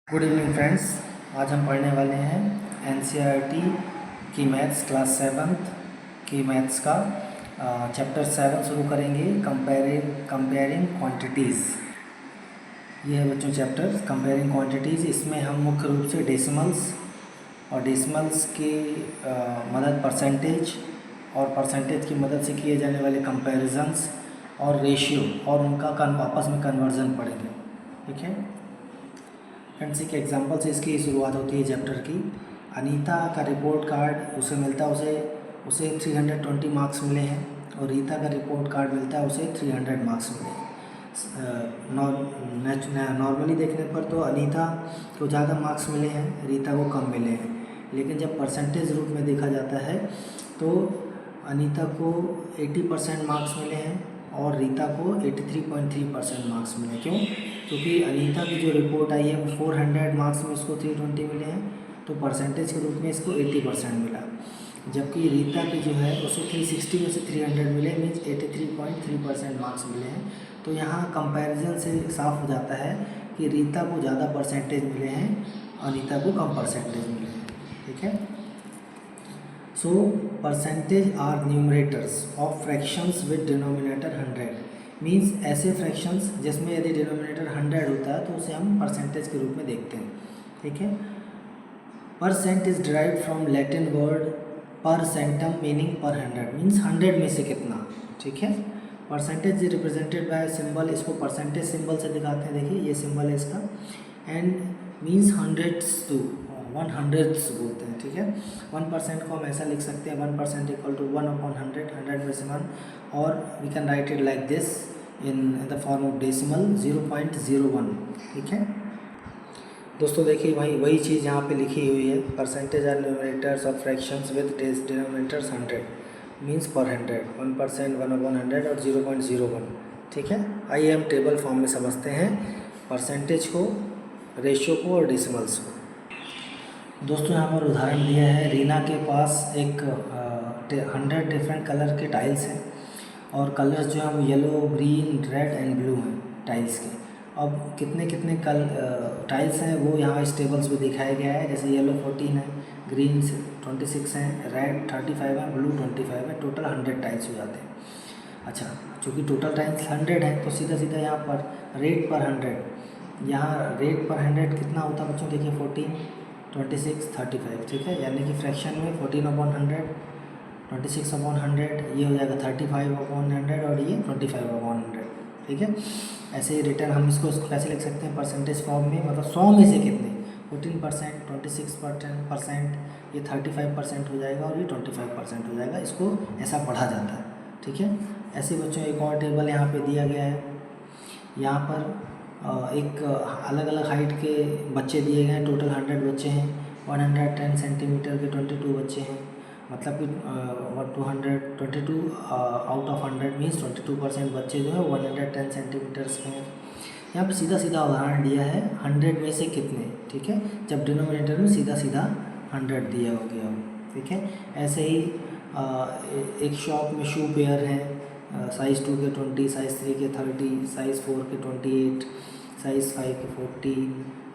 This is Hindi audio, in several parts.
Good evening friends. आज हम पढ़ने वाले हैं एनसीईआरटी की मैथ्स क्लास 7th की मैथ्स का चैप्टर 7 शुरू करेंगे। Comparing quantities. ये है बच्चों चैप्टर कंपेयरिंग क्वांटिटीज़। इसमें हम मुख्य रूप से डेसिमल्स और डेसिमल्स की मदद परसेंटेज की मदद से किए जाने वाले कंपैरिजंस और रेशियो और उनका आपस में कन्वर्जन पढ़ेंगे। ठीक है फ्रेंड्स, एक एग्जांपल से इसकी शुरुआत होती है चैप्टर की। अनीता का रिपोर्ट कार्ड उसे 320 मार्क्स मिले हैं और रीता का रिपोर्ट कार्ड मिलता है उसे 300 मार्क्स मिले हैं। नॉर्मली देखने पर तो अनीता को ज़्यादा मार्क्स मिले हैं, रीता को कम मिले हैं, लेकिन जब परसेंटेज रूप में देखा जाता है तो अनीता को 80% मार्क्स मिले हैं और रीता को 83.3% मार्क्स मिले। क्यों? क्योंकि अनीता की जो रिपोर्ट आई है वो 400 मार्क्स में उसको 320 मिले हैं, तो परसेंटेज के रूप में इसको 80% मिला। जबकि रीता की जो है उसे 360 में से 300 मिले, मीन्स 83.3% मार्क्स मिले हैं। तो यहाँ कंपैरिजन से साफ हो जाता है कि रीता को ज़्यादा परसेंटेज मिले हैं, अनीता को कम परसेंटेज मिले हैं। ठीक है। So percentage are numerators of fractions with denominator 100। Means ऐसे फ्रैक्शंस जिसमें यदि डिनोमिनेटर 100 होता है तो उसे हम परसेंटेज के रूप में देखते हैं। ठीक है। Percent is derived from Latin word percentum meaning per 100, means 100 में से कितना। ठीक है। Percentage is represented by symbol, इसको परसेंटेज सिंबल से दिखाते हैं। देखिए ये सिंबल है इसका, and means hundreds to 100ths बोलते हैं। ठीक है। 1% को हम ऐसा लिख सकते हैं, 1% इक्वल टू 1/100, 100 में से 1, और we can write it like this in the form of decimal 0.01। ठीक है दोस्तों, देखिए वही चीज़ यहाँ पे लिखी हुई है। Percentage are numerators of fractions with denominators 100 means per 100, 1%, 1/100 और 0.01। ठीक है। आइए हम टेबल फॉर्म में समझते हैं परसेंटेज को, रेशियो को और डेसिमल्स को। दोस्तों यहाँ पर उदाहरण दिया है, रीना के पास एक 100 डिफरेंट कलर के टाइल्स हैं और कलर्स जो हैं वो yellow, green, red and blue हैं टाइल्स के। अब कितने कितने टाइल्स हैं वो यहाँ इस टेबल्स में दिखाया गया है। जैसे येलो 14 है, ग्रीन 26 हैं, रेड 35 है, ब्लू 25 है, टोटल 100 टाइल्स हो जाते हैं। अच्छा, चूँकि टोटल टाइल्स 100 है तो सीधा सीधा यहाँ पर रेट पर 100, यहाँ रेट पर 100 कितना होता है बच्चों? देखिए 14, 26, 35। ठीक है। यानी कि फ्रैक्शन में 14/100, 26/100, ये हो जाएगा 35/100 और ये 25/100। ठीक है। ऐसे ही रिटर्न हम इसको कैसे लिख सकते हैं परसेंटेज फॉर्म में, मतलब 100 में से कितने? 14%, 26%, ये 35% हो जाएगा और ये 25% हो जाएगा। इसको ऐसा पढ़ा जाता है। ठीक है। ऐसे बच्चों एक और टेबल यहाँ पे दिया गया है। यहाँ पर एक अलग अलग हाइट के बच्चे दिए गए हैं। टोटल 100 बच्चे हैं। 110 सेंटीमीटर के 22 बच्चे हैं, मतलब कि 222 आउट ऑफ 100 मीन्स 22% बच्चे जो है 110 सेंटीमीटर्स के हैं। यहाँ पर सीधा सीधा उदाहरण दिया है 100 में से कितने। ठीक है। जब डिनोमिनेटर में सीधा सीधा 100 दिया हो गया हो। ठीक है। ऐसे ही एक शॉप में शू पेयर है, साइज़ 2 के 20, साइज़ 3 के 30, साइज़ 4 के 28, साइज़ 5 के 40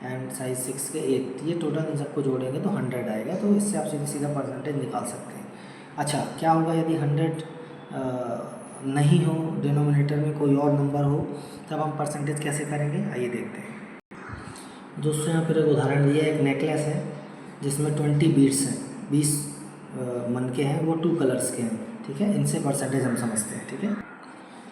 एंड साइज़ 6 के 8। ये टोटल इन सबको जोड़ेंगे तो 100 आएगा। तो इससे आप सीधा सीधा परसेंटेज निकाल सकते हैं। अच्छा, क्या होगा यदि 100 नहीं हो, डिनोमिनेटर में कोई और नंबर हो, तब हम परसेंटेज कैसे करेंगे? आइए देखते हैं। दोस्तों यहाँ पर एक उदाहरण दिया है। एक नेकलेस है जिसमें 20 बीड्स हैं, 20 मन के हैं, वो 2 कलर्स के हैं। ठीक है। इनसे परसेंटेज हम समझते हैं। ठीक है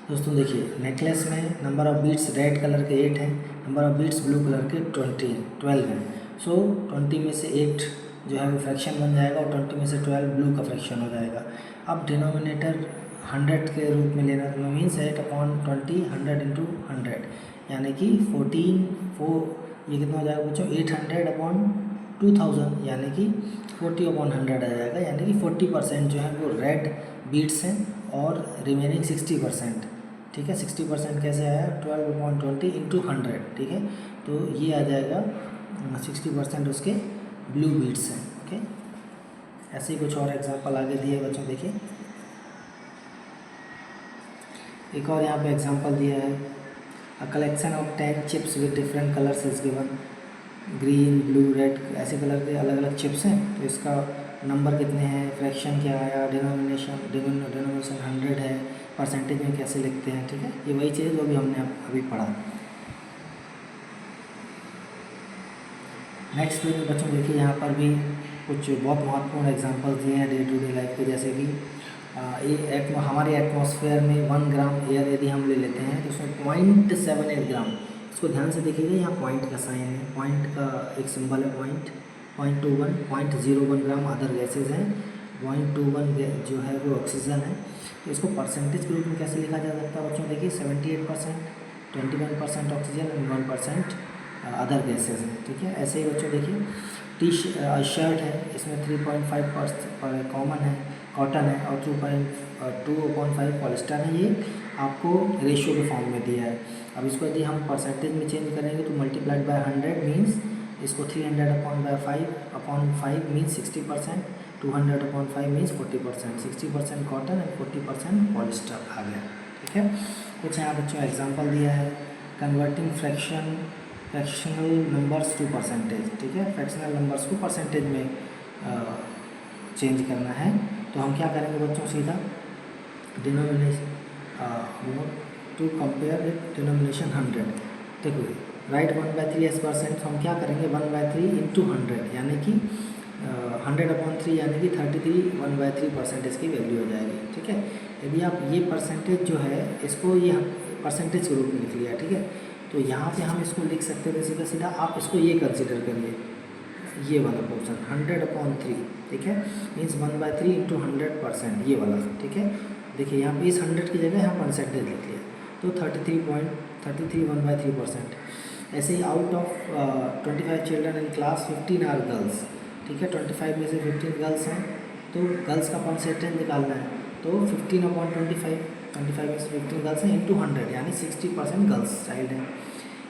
दोस्तों, देखिए नेकलेस में number of beads red colour के 8 हैं, number of beads blue colour के 12 हैं। सो 20 में से 8 जो है वो फ्रैक्शन बन जाएगा और 20 में से 12 ब्लू का फ्रैक्शन हो जाएगा। अब डिनोमिनेटर 100 के रूप में लेना तो मीन्स 8/20, 100 × 100, यानी कि 4 ये कितना हो जाएगा बच्चों? 800/2000, यानी कि 40/100 आ जाएगा। यानी कि 40% जो है वो रेड बीड्स हैं और रिमेनिंग 60%। ठीक है। 60% कैसे आया? 12/20 × 100। ठीक है। तो ये आ जाएगा 60% उसके ब्लू बीड्स हैं। ओके। ऐसे ही कुछ और एग्जांपल आगे दिए बच्चों। देखिए एक और यहाँ पे एग्जांपल दिया है। A collection of 10 chips with different colours is given. Green, blue, red ऐसे कलर के अलग अलग चिप्स हैं। तो इसका नंबर कितने हैं, फ्रैक्शन क्या आया, डिनोमिनेशन 100 है, परसेंटेज में कैसे लिखते हैं। ठीक है, ये वही चीज़ जो भी हमने अभी पढ़ा। नेक्स्ट पेज में बच्चों देखिए यहाँ पर भी कुछ बहुत महत्वपूर्ण एग्जांपल्स दिए हैं डे टू डे लाइफ के, जैसे कि हमारे एटमॉस्फेयर में 1 ग्राम एयर यदि हम ले लेते हैं तो उसमें 0.78 ग्राम, इसको ध्यान से देखिएगा, यहाँ पॉइंट का साइन है, पॉइंट का एक सिंबल है, पॉइंट 0.01 ग्राम अदर गैसेज हैं, 0.21 जो है वो ऑक्सीजन है। तो इसको परसेंटेज के रूप में कैसे लिखा जा सकता है बच्चों, देखिए 78%, 21% ऑक्सीजन एंड 1% अदर गैसेज हैं। ठीक है, ऐसे ही बच्चों देखिए शर्ट है, इसमें 3.5% कॉमन है, कॉटन है, और 2.5 पॉलिस्टर है। ये आपको रेशियो के फॉर्म में दिया है। अब इसको यदि हम परसेंटेज में चेंज करेंगे तो मल्टीप्लाइड बाय 100 मीन्स इसको 300/5 means 60%, 200/5 means 40%, 60% cotton and 40% polyester आ गया। ठीक है, कुछ यहाँ बच्चों एग्जाम्पल दिया है, converting fractional numbers to percentage. ठीक है, फ्रैक्शनल नंबर्स को परसेंटेज में चेंज करना है। तो हम क्या करेंगे बच्चों, सीधा denomination to compare with denomination 100। देखो राइट 1/3 एज परसेंट, हम क्या करेंगे 1/3 इंटू 100 यानी कि 100/3 यानी कि 33 1/3% की वैल्यू हो जाएगी। ठीक है, यदि आप ये परसेंटेज जो है इसको ये परसेंटेज के रूप में लिख लिया। ठीक है, तो यहाँ पे हम इसको लिख सकते थे सीधा सीधा, आप इसको ये कंसिडर करिए, ये वाला पोर्शन 100/3। ठीक है, मीन्स 1/3 इंटू 100%, ये वाला। ठीक है, देखिए यहाँ पे इस 100 की जगह हम परसेंटेज लिख लिया, तो 33 1/3%। ऐसे ही out of 25 children in class 15 are girls. ठीक है, 25 में से 15 गर्ल्स हैं, तो गर्ल्स का परसेंटेज निकालना है, तो 15/25, 25 में से 15 गर्ल्स हैं इंटू 100 यानी 60% गर्ल्स चाइल्ड हैं।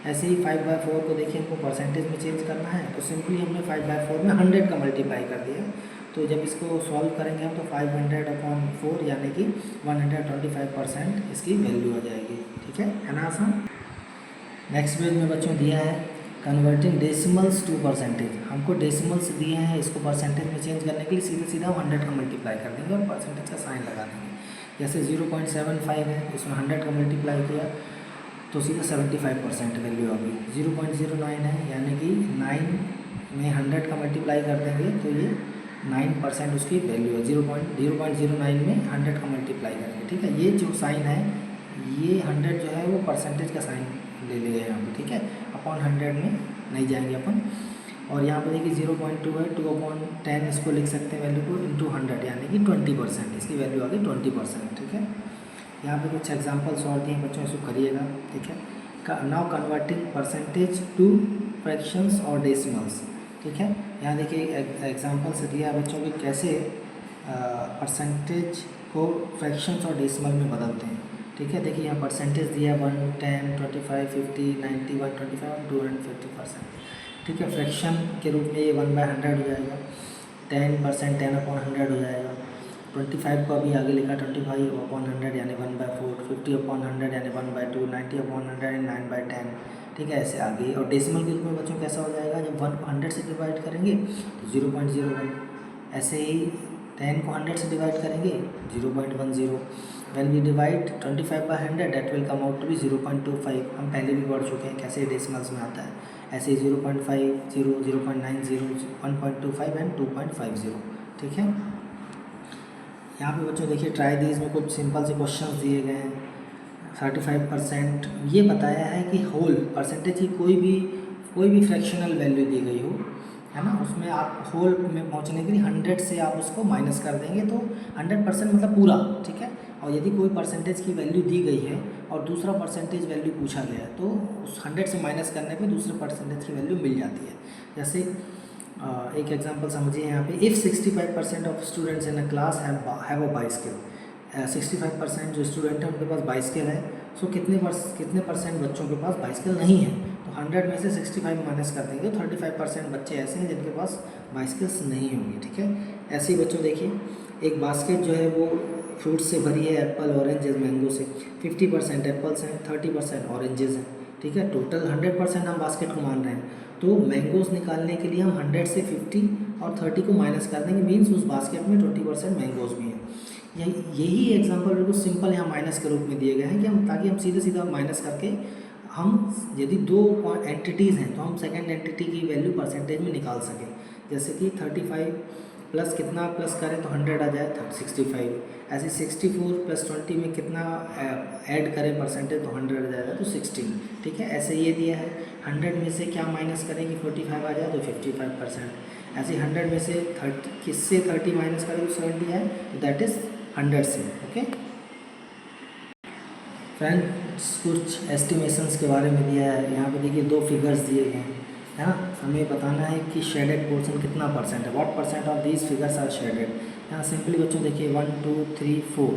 ऐसे ही 5/4 को देखिए हमको परसेंटेज में चेंज करना है, तो सिंपली हमने 5/4 में 100 का मल्टीप्लाई कर दिया। तो जब इसको सॉल्व करेंगे हम तो 500/4 यानी कि 125% इसकी वैल्यू आ जाएगी। ठीक है ना आसान। नेक्स्ट पेज में बच्चों दिया है कन्वर्टिंग डेसिमल्स टू परसेंटेज। हमको डेसिमल्स दिए हैं, इसको परसेंटेज में चेंज करने के लिए सीधा 100 का मल्टीप्लाई कर देंगे और परसेंटेज का साइन लगा देंगे। जैसे 0.75 है, इसमें 100 का मल्टीप्लाई किया तो सीधा 75% वैल्यू आ गई। 0.09 है यानी कि 9 में 100 का मल्टीप्लाई कर देंगे तो ये 9% उसकी वैल्यू है। 0.09 में 100 का मल्टीप्लाई करेंगे। ठीक है, ये जो साइन है ये 100 जो है वो परसेंटेज का साइन ले लिया यहाँ पे। ठीक है, अपॉन 100 में नहीं जाएंगे अपन। और यहाँ पर देखिए 0.2 है, 2/10 इसको लिख सकते हैं वैल्यू को इंटू 100 यानी कि 20%, इसकी वैल्यू आ गई 20%। ठीक है, यहाँ पे कुछ एग्जांपल्स और दिए हैं बच्चों, इसको करिएगा। ठीक है, now converting percentage two fractions और डेसिमल्स। ठीक है, यहाँ देखिए एग्जांपल्स दिया है बच्चों कि कैसे परसेंटेज को फ्रैक्शंस और डेसिमल में बदलते हैं। ठीक है, देखिए यहाँ परसेंटेज दिया 1, 10, 25, 50, 90, 125, 250%। ठीक है, फ्रैक्शन के रूप में ये 1/100 हो जाएगा, 10% 10/100 हो जाएगा, 25 को अभी आगे लिखा 25/100 यानी 1/4, 50/100 यानी 1/2, 90/100 यानी 9/10। ठीक है, ऐसे आगे। और डेसिमल के रूप में बच्चों कैसा हो जाएगा, जब 1 को 100 से डिवाइड करेंगे तो 0.01, ऐसे ही 10 को 100 से डिवाइड करेंगे 0.10। When we divide 25/100 that will come out to be 0.25। हम पहले भी पढ़ चुके हैं कैसे डेसिमल्स में आता है, ऐसे 0.50, 0.90, 1.25 एंड 2.50। ठीक है, यहाँ पे बच्चों देखिए ट्राई दीज में कुछ सिंपल से क्वेश्चंस दिए गए हैं। 35% ये बताया है कि होल परसेंटेज की कोई भी फ्रैक्शनल वैल्यू दी गई हो, है ना, उसमें आप होल में पहुंचने के लिए 100 से आप उसको माइनस कर देंगे तो 100% मतलब पूरा। ठीक है, और यदि कोई परसेंटेज की वैल्यू दी गई है और दूसरा परसेंटेज वैल्यू पूछा गया है तो उस 100 से माइनस करने पे दूसरे परसेंटेज की वैल्यू मिल जाती है। जैसे एक एग्जांपल समझिए यहाँ पे, if 65% of students in a class have a bicycle. 65% जो स्टूडेंट हैं उनके पास बाइसिकल है, सो कितने परसेंट बच्चों के पास बाइसिकल नहीं है, तो 100 में से 65 माइनस कर देंगे तो 35% बच्चे ऐसे हैं जिनके पास बाइसिकल्स नहीं होंगी। ठीक है, ऐसे ही बच्चों देखिए एक बास्केट जो है वो फ्रूट से भरी है, एप्पल, ऑरेंजेस, मैंगो से। 50% एप्पल्स हैं, 30% ऑरेंजेस हैं। ठीक है, टोटल 100% हम बास्केट को मान रहे हैं तो मैंगोज़ निकालने के लिए हम 100 से 50 और 30 को माइनस कर देंगे, मीन्स उस बास्केट में 20% मैंगोज़ भी हैं। यही एग्जांपल बिल्कुल सिंपल यहाँ माइनस के रूप में दिए गए हैं कि हम ताकि हम सीधे सीधा माइनस करके हम यदि दो एंटिटीज़ हैं तो हम सेकंड एंटिटी की वैल्यू परसेंटेज में निकाल सकें। जैसे कि 35 प्लस कितना प्लस करें तो 100 आ जाए 65, ऐसे 64 प्लस 20 में कितना ऐड करें परसेंटेज तो 100 आ जाएगा तो 16। ठीक है, ऐसे ये दिया है 100 में से क्या माइनस करें कि 45 आ जाए तो 55%। ऐसे 100 में से 30 किससे 30 माइनस करें तो 70 है, तो दैट इज़ 100 से। ओके फ्रेंड्स, कुछ एस्टिमेशंस के बारे में दिया है। यहाँ पे देखिए दो फिगर्स दिए गए हैं, है ना। हमें बताना है कि शेडेड पोर्शन कितना परसेंट है, what percent of these figures are shaded. यहाँ सिंपली बच्चों देखिए 1 2 3 4,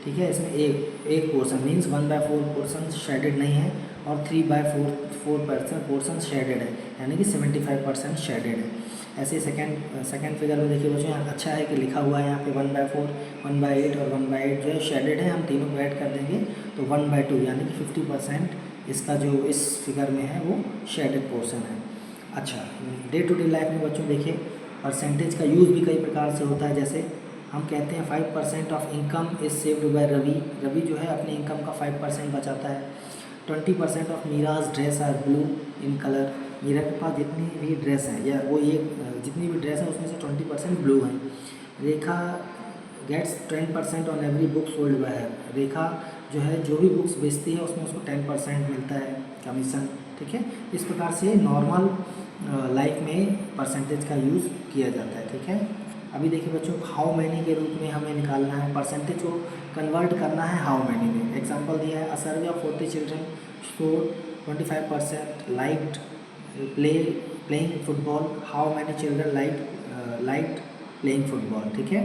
ठीक है, इसमें एक पोर्शन मीन्स 1/4 पोर्शन शेडेड नहीं है और 3/4 पोर्शन शेडेड है, यानी कि 75% शेडेड है। ऐसे सेकंड फिगर में देखिए बच्चों यहाँ अच्छा है कि लिखा हुआ है यहाँ पे 1/4, 1/8 और 1/8 जो है शेडेड है। हम तीनों को ऐड कर देंगे तो 1/2 यानी कि 50% इसका जो इस फिगर में है वो शेडेड पोर्शन है। अच्छा, डे टू डे लाइफ में बच्चों देखिए परसेंटेज का यूज़ भी कई प्रकार से होता है। जैसे हम कहते हैं 5% of income is saved by Ravi. Ravi जो है अपनी इनकम का 5% बचाता है। 20% of Meera's dress are blue in colour. Meera के पास जितनी भी ड्रेस है या वो ये जितनी भी ड्रेस है उसमें से 20% ब्लू है। Rekha gets 10% on every book sold by her. Rekha जो है जो भी बुक्स बेचती है उसमें उसको 10% मिलता है कमीशन। ठीक है, इस प्रकार से नॉर्मल लाइफ में परसेंटेज का यूज़ किया जाता है। ठीक है, अभी देखिए बच्चों हाउ मैनी के रूप में हमें निकालना है, परसेंटेज को कन्वर्ट करना है हाउ मैनी में। एग्जांपल दिया है, a survey of 40 children show 25% liked playing football. How many children liked playing football. ठीक है,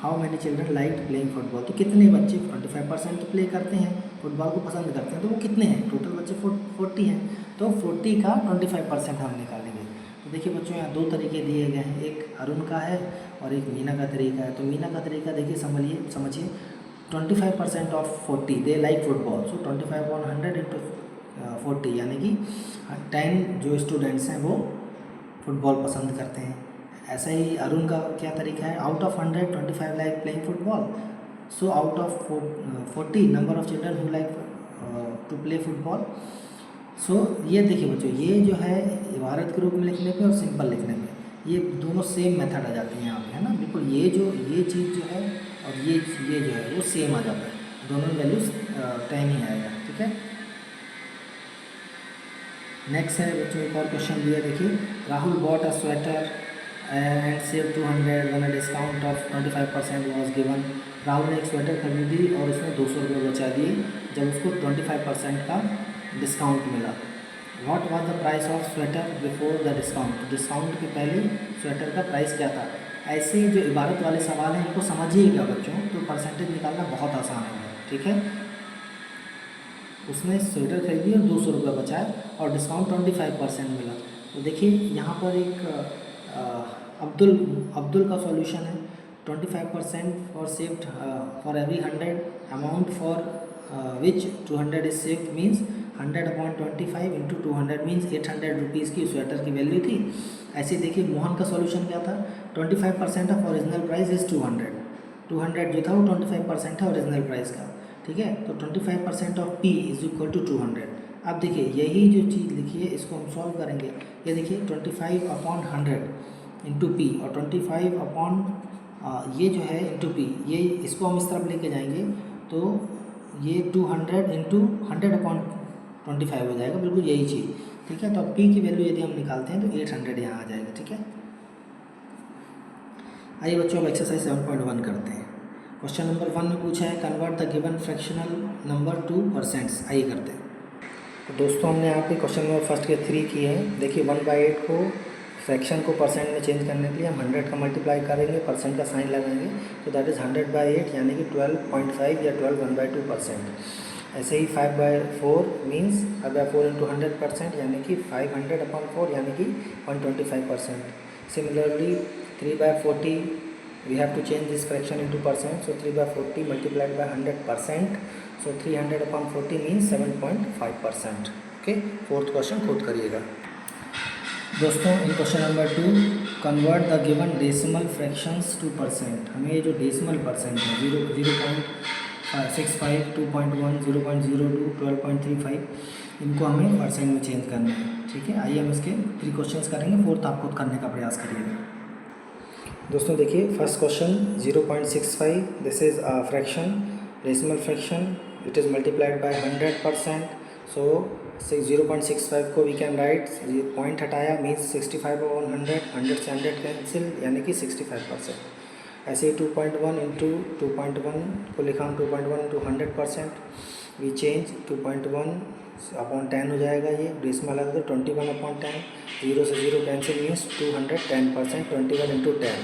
how many children liked playing football, तो कितने बच्चे 25% तो प्ले करते हैं, फुटबॉल को पसंद करते हैं, तो वो कितने हैं, टोटल बच्चे 40 हैं, तो 40 का 25% हम निकालेंगे। तो देखिए बच्चों यहाँ दो तरीके दिए गए हैं, एक अरुण का है और एक मीना का तरीका है। तो मीना का तरीका देखिए समझिए 25% of 40 they like football, so 25 on 100 into 40 यानी कि 10 जो स्टूडेंट्स हैं वो फुटबॉल पसंद करते हैं। ऐसा ही अरुण का क्या तरीका है, out of 100 25 like playing football, so out of 40 number of children who like to play football. So ये देखिए बच्चों ये जो है इबारत के रूप में लिखने पे और सिंपल लिखने में ये दोनों सेम मेथड आ जाते हैं यहाँ पे, है ना। बिल्कुल ये चीज़ जो है और ये जो है वो सेम आ जाता है, दोनों वैल्यूज 10 ही आएगा। ठीक है, नेक्स्ट है बच्चों एक और क्वेश्चन दिया देखिए, Rahul bought a sweater and save 200 when a discount of 25% was given. Rahul ने एक स्वेटर खरीदी और उसमें 200 रुपये बचा दिए जब उसको 25% का डिस्काउंट मिला। What was the price of sweater before the discount, discount के पहले स्वेटर का प्राइस क्या था। ऐसे जो इबारत वाले सवाल हैं इनको समझिएगा बच्चों, तो परसेंटेज निकालना बहुत आसान है। ठीक है, उसने स्वेटर खरीदी और 200 रुपये बचाए और डिस्काउंट 25% मिला। तो देखिए यहाँ पर एक अब्दुल का सॉल्यूशन है, 25% for saved for every 100 amount for which 200 is saved means 100/25 into 200 means 800 rupees की स्वेटर की वैल्यू थी। ऐसे देखिए मोहन का सॉल्यूशन क्या था, 25% ऑफ ओरिजिनल प्राइस इज़ 200 जो था वो 25% है ओरिजिनल प्राइस का। ठीक है, तो 25% of P is equal to 200। अब देखिए यही जो चीज़ लिखी है इसको हम सॉल्व करेंगे। ये देखिए 25/100 इंटू पी और 25 ये जो है इंटू पी, ये इसको हम इस तरफ लेके जाएंगे तो ये 200 इंटू 100/25 हो जाएगा, बिल्कुल यही चीज़। ठीक है, तो अब पी की वैल्यू यदि हम निकालते हैं तो 800 यहाँ आ जाएगा। ठीक है, आइए बच्चों अब एक्सरसाइज 7.1 करते हैं। क्वेश्चन नंबर 1 में पूछा है convert the given fractional number two percents. आइए करते हैं। तो दोस्तों हमने यहाँ पे क्वेश्चन नंबर फर्स्ट के 3 किए हैं। देखिए 1/8 को फ्रैक्शन को परसेंट में चेंज करने के लिए हम 100 का मल्टीप्लाई करेंगे, परसेंट का साइन लगाएंगे, तो दैट इज़ 100/8 यानी कि 12.5 या 12 1/2%। ऐसे ही 5/4 मीन्स 5/4 इंटू 100% यानी कि 500/4 यानी कि 125%। Similarly 3/40 we have to change this fraction into percent, so 3/40 multiplied by 100%, so 300/40 means 7.5%। Okay, fourth question खुद करिएगा। दोस्तों in question number 2, convert the given decimal fractions to percent. हमें ये जो डेसिमल परसेंट है 0.65, 2.1, 0.02, 12.35, इनको हमें परसेंट में चेंज करना है। ठीक है, आइए हम इसके 3 क्वेश्चंस करेंगे, फोर्थ आप खुद करने का प्रयास करिएगा। दोस्तों देखिए, first question 0.65, this is a fraction, decimal fraction, it is multiplied by 100%। सो 0.65 को वी कैन राइट, ये पॉइंट हटाया मीन्स 65/100, 100 से 100 कैंसिल यानी कि 65%। ऐसे ही 2.1 इंटू 2.1 को लिखा हम 2.1 इंटू 100%, वी चेंज 2.1/10 हो जाएगा, ये डेसिमल है तो 21/10, 0 से 0 कैंसिल मीन्स 210%, 21 इंटू 10।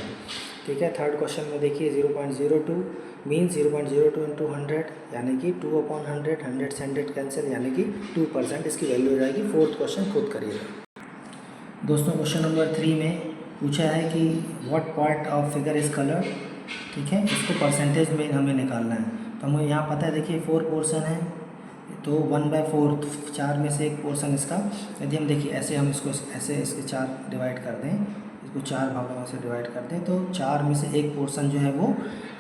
ठीक है, थर्ड क्वेश्चन में देखिए 0.02 मीन्स 0.02 इंटू 100 यानी कि 2/100, 100 से 100 कैंसिल यानी कि 2%, इसकी वैल्यू हो जाएगी। फोर्थ क्वेश्चन खुद करिएगा। दोस्तों क्वेश्चन नंबर 3 में पूछा है कि what part of figure is colour. ठीक है, इसको परसेंटेज में हमें निकालना है। तो हमें यहाँ पता है, देखिए 4 पोर्शन है तो 1/4, 4 में से एक पोर्शन इसका, यदि हम देखिए ऐसे हम इसको ऐसे इसके 4 डिवाइड कर दें, इसको 4 भागों में से डिवाइड कर दें तो 4 में से एक पोर्शन जो है वो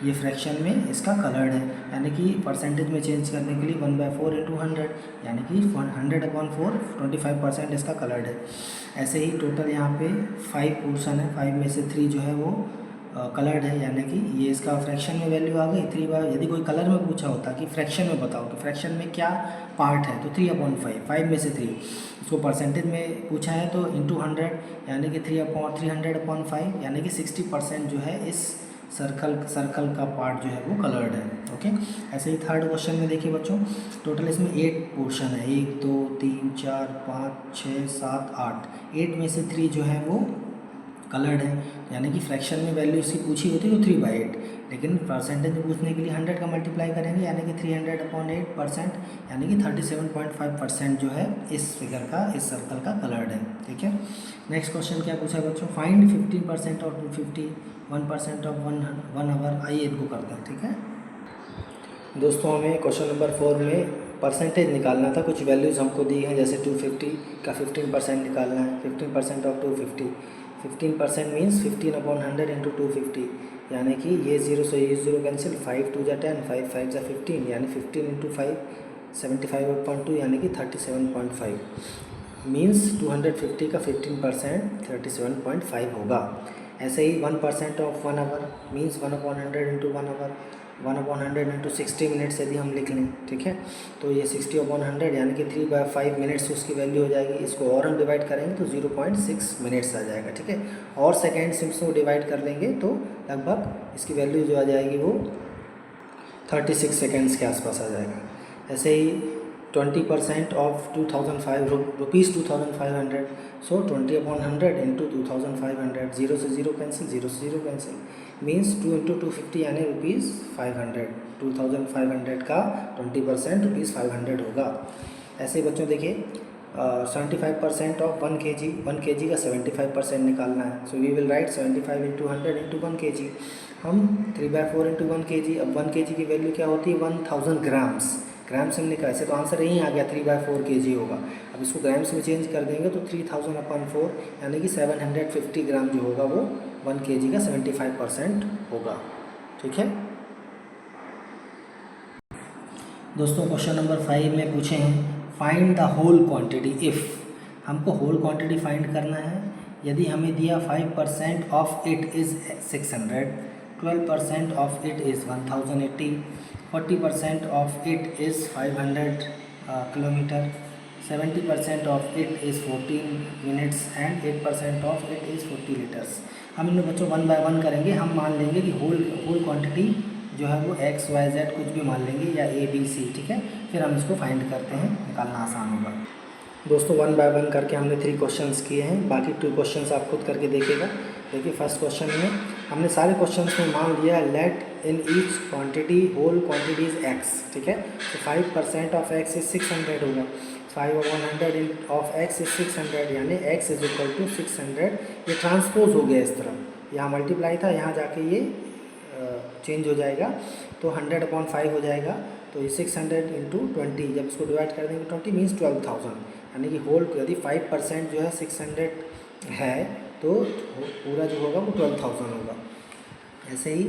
ये फ्रैक्शन में इसका कलर्ड है, यानी कि परसेंटेज में चेंज करने के लिए 1/4 इंटू 100 यानी कि 100/4, 25% इसका कलर्ड है। ऐसे ही टोटल यहाँ पे 5 पोर्शन है, 5 में से 3 जो है वो कलर्ड है, यानी कि ये इसका फ्रैक्शन में वैल्यू आ गई 3 बार। यदि कोई कलर में पूछा होता कि फ्रैक्शन में बताओ कि फ्रैक्शन में क्या पार्ट है तो 3/5, 5 में से 3। इसको परसेंटेज में पूछा है तो इंटू 100 यानी कि 300/5 यानी कि 60% जो है इस सर्कल का पार्ट जो है वो कलर्ड है। ओके, ऐसे ही थर्ड क्वेश्चन में देखिए बच्चों, टोटल इसमें 8 पोर्शन है, 1 2 3 4 5 6 7 8, 8 में से 3 जो है वो कलर्ड है, यानी कि फ्रैक्शन में वैल्यू इसकी पूछी होती तो 3/8, लेकिन परसेंटेज में पूछने के लिए 100 का मल्टीप्लाई करेंगे यानी कि 300/8% यानी कि 37.5% जो है इस फिगर का, इस सर्कल का कलर्ड है। ठीक है, नेक्स्ट क्वेश्चन क्या पूछा बच्चों, फाइंड 15% ऑफ 250, 1% ऑफ 1 आवर। आइए इनको करते हैं। ठीक है दोस्तों, हमें क्वेश्चन नंबर 4 में परसेंटेज निकालना था, कुछ वैल्यूज़ हमको दी हैं, जैसे 250 का 15% निकालना है, 15% ऑफ 250, 15% मीन्स 15/100 इंटू 250, यानी कि ये 0 से ये 0 कैंसिल, 5 2 जा 10, 5 5 जा 15 यानी 15 इंटू 5 75/2 यानी कि 37.5 मीन्स 250 का 15% 37.5 होगा। ऐसे ही 1% of 1 hour means 1/100 into 1 hour, 1/100 into 60 minutes यदि हम लिख लें। ठीक है, तो ये 60/100 यानी कि 3/5 मिनट्स उसकी वैल्यू हो जाएगी। इसको और हम डिवाइड करेंगे तो 0.6 मिनट्स आ जाएगा। ठीक है, और सेकेंड से इसको डिवाइड कर देंगे तो लगभग इसकी वैल्यू जो आ जाएगी वो 36 सेकेंड्स के आसपास आ जाएगा। ऐसे ही 20% ऑफ 2005 रुपीज़ 2500, सो 20/100 इंटू 2500, 0 से 0 कैंसिल, 0 से 0 कैंसिल मीन्स 2 इंटू 250 यानी ₹500, 2500 का 20% ₹500 होगा। ऐसे ही बच्चों देखिए 75% ऑफ 1 kg, 1 kg का 75% निकालना है, so we will write 75 into 100 into 1 kg। हम 3/4 इंटू 1 kg, अब 1 kg की वैल्यू क्या होती है 1000 ग्राम्स, ग्राम्स हमने कहा, ऐसे तो आंसर यहीं आ गया 3/4 kg होगा। अब इसको ग्राम्स में चेंज कर देंगे तो 3000/4 यानी कि 750 ग्राम जो होगा वो 1 kg का 75% होगा। ठीक है दोस्तों, क्वेश्चन नंबर 5 में पूछे हैं find the whole quantity if. हमको होल क्वांटिटी फाइंड करना है, यदि हमें दिया 5% of it is 600, 12% of it is 1080, 40% of it is 500 kilometre, 70% of it is 14 minutes and 8% of it is 40 litres. हम इनमें बच्चों 1 बाय 1 करेंगे। हम मान लेंगे कि होल क्वांटिटी जो है वो x y z कुछ भी मान लेंगे या a b c। ठीक है, फिर हम इसको फाइंड करते हैं, निकालना आसान होगा। दोस्तों 1 बाय 1 करके हमने 3 क्वेश्चंस किए हैं, बाकी 2 क्वेश्चंस आप खुद करके देखिएगा। देखिए फर्स्ट क्वेश्चन में हमने सारे क्वेश्चंस में मान लिया let in each quantity whole quantity is x। ठीक है, तो 5% ऑफ x इज 600 होगा, 5/100 ऑफ x इज 600 यानी x इज इक्वल टू 600। ये ट्रांसपोज हो गया इस तरफ, यहाँ मल्टीप्लाई था, यहाँ जाके ये चेंज हो जाएगा तो 100/5 हो जाएगा। तो ये 600 इंटू 20, जब इसको डिवाइड कर देंगे 20 मीन्स 12,000, यानी कि होल यदि 5% जो है 600 है तो पूरा जो होगा वो 12,000 होगा। ऐसे ही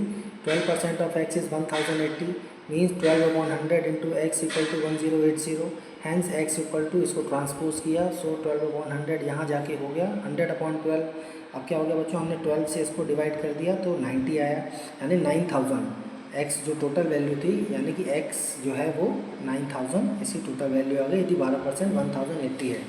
12% of x is 1080 means 12/100 into x equal to 1080, hence x equal to, इसको ट्रांसपोज किया, सो 12/100 यहाँ जाके हो गया 100/12। अब क्या हो गया बच्चों, हमने 12 से इसको डिवाइड कर दिया तो 90 आया, यानी 9000 x जो टोटल वैल्यू थी, यानी कि x जो है वो 9000 इसकी टोटल वैल्यू आ गई। यदि 12% 1080 है।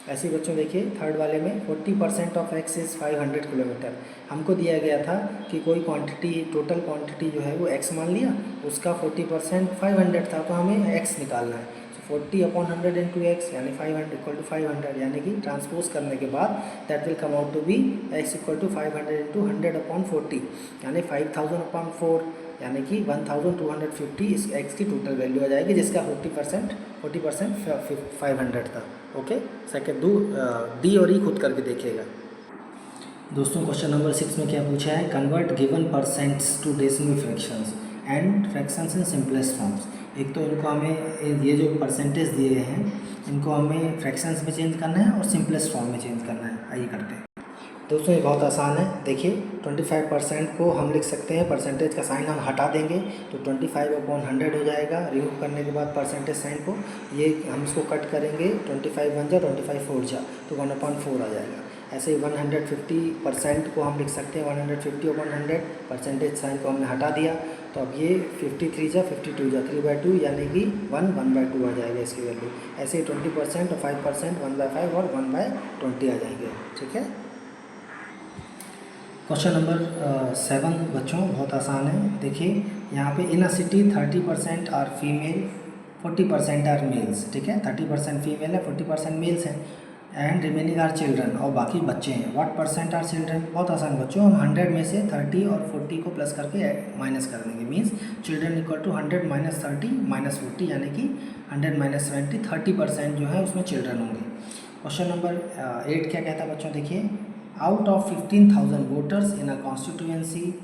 ऐसे ही बच्चों देखिए थर्ड वाले में 40% ऑफ x इज़ 500 किलोमीटर। हमको दिया गया था कि कोई क्वांटिटी, टोटल क्वांटिटी जो है वो x मान लिया, उसका 40% 500 था, तो हमें x निकालना है। 40/100 इंटू एक्स यानी 500 इक्वल टू 500, यानी कि ट्रांसपोज करने के बाद that will come out to be x equal to 500 into 100/40 यानी 5000/4 यानी कि 1250 इस x की टोटल वैल्यू आ जाएगी, जिसका 40% 500 था। ओके, सेकेंड डी और ई खुद करके देखिएगा। दोस्तों क्वेश्चन नंबर 6 में क्या पूछा है, convert given percents to decimal fractions and fractions in simplest forms. एक तो इनको हमें ये जो परसेंटेज दिए हैं इनको हमें फ्रैक्शंस में चेंज करना है और सिंपलेस्ट फॉर्म में चेंज करना है। आइए करते हैं। दोस्तों ये बहुत आसान है। देखिए 25% को हम लिख सकते हैं, परसेंटेज का साइन हम हटा देंगे तो 25/100 हो जाएगा। रिमूव करने के बाद परसेंटेज साइन को ये हम इसको कट करेंगे, 25 1 जा 25 4 जा तो 1/4 आ जाएगा। ऐसे ही 150% को हम लिख सकते हैं 150/100, परसेंटेज साइन को हमने हटा दिया तो अब ये 53 जा 52 जा 3/2 यानी कि 1/2 आ जाएगा इसकी वैल्यू। ऐसे ही 20% और 5% 1/5 और 1/20 आ जाएंगे। ठीक है। क्वेश्चन नंबर 7 बच्चों बहुत आसान है। देखिए यहाँ पे in a city 30% are female 40% are males. ठीक है, 30% फीमेल है 40% मेल्स हैं एंड रिमेनिंग आर चिल्ड्रन, और बाकी बच्चे हैं। व्हाट परसेंट आर चिल्ड्रन, बहुत आसान बच्चों, हम 100 में से 30 और 40 को प्लस करके माइनस कर देंगे। मीन्स चिल्ड्रन इक्वल टू 100 - 30 - 40 यानी कि 100 - 70, 30% जो है उसमें चिल्ड्रन होंगे। क्वेश्चन नंबर 8 क्या कहता है बच्चों, देखिए out of 15,000 voters in a constituency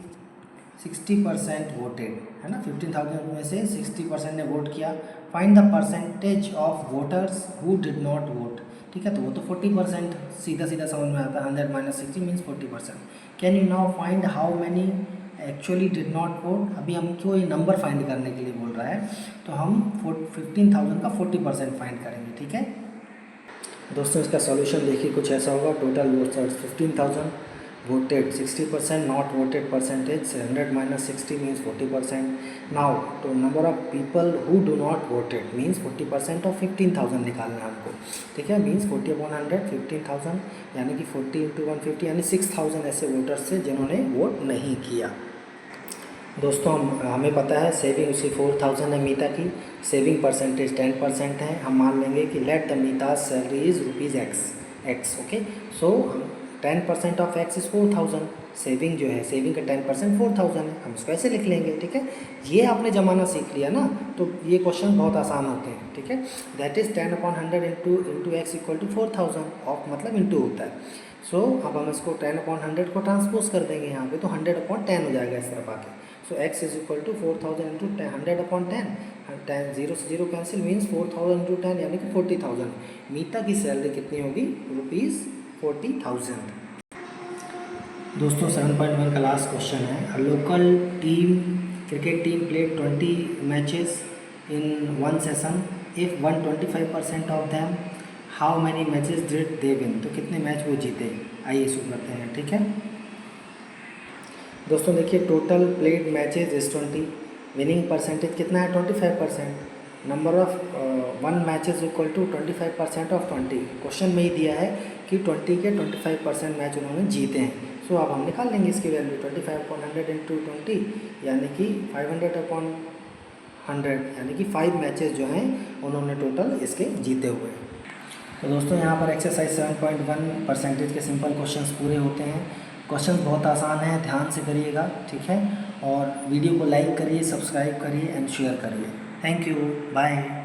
60% voted, है ना, 15,000 में से 60% ने वोट किया। Find the percentage of voters who did not vote. ठीक है, तो वो तो 40% सीधा सीधा समझ में आता है, 100 - 60 means 40%। Can you now find how many actually did not vote. अभी हमको ये नंबर फाइंड करने के लिए बोल रहा है, तो हम 15,000 का 40% फाइंड करेंगे। ठीक है दोस्तों, इसका सॉल्यूशन देखिए कुछ ऐसा होगा। Total voters 15,000, voted 60%, not voted percentage 100 - 60 means 40%। Now तो number of people who do not voted means 40% of 15,000 निकालना है हमको। ठीक है, मीन्स 40/100 15,000 यानी कि 40 × 150 यानी 6,000 ऐसे वोटर्स थे जिन्होंने वोट नहीं किया। दोस्तों हमें पता है सेविंग उसी 4,000 है मीता की, सेविंग परसेंटेज 10% है। हम मान लेंगे कि let the Meeta's salary is ₹x। Okay, so 10% of x is 4,000। Saving जो है, सेविंग का 10% 4,000 है, हम इसको ऐसे लिख लेंगे। ठीक है, ये आपने जमाना सीख लिया ना, तो ये क्वेश्चन बहुत आसान होते हैं। ठीक है, that is 10/100 into x equal to 4,000, of मतलब इंटू होता है। सो अब हम इसको 10/100 को ट्रांसपोज कर देंगे यहाँ पे, तो 100/10 हो जाएगा इस तरफ आके। So x is equal to 4,000 into 100/10, 10 0 से 0 कैंसिल मीन्स 4,000 इंटू 10 यानी कि 40,000। मीता की सैलरी कितनी होगी, ₹40,000। दोस्तों 7.1 का लास्ट क्वेश्चन है। A local cricket team played 20 matches in one session. If 125% of them, how many matches did they win. तो कितने मैच वो जीते, आइए शुरू करते हैं। ठीक है दोस्तों, देखिए total played matches is 20, winning percentage कितना है 25%, number of 1 matches equal to 25% of 20। Question में ही दिया है कि 20 के 25% मैच उन्होंने जीते हैं। सो अब हम निकाल लेंगे इसकी वैल्यू, 25/100 इंटू 20 यानी कि 500/100 यानी कि 5 मैचेस जो हैं उन्होंने टोटल इसके जीते हुए हैं। तो दोस्तों यहाँ पर एक्सरसाइज 7.1 परसेंटेज के सिंपल क्वेश्चंस पूरे होते हैं। क्वेश्चंस बहुत आसान है, ध्यान से करिएगा। ठीक है, और वीडियो को लाइक करिए, सब्सक्राइब करिए एंड शेयर करिए। Thank you, bye.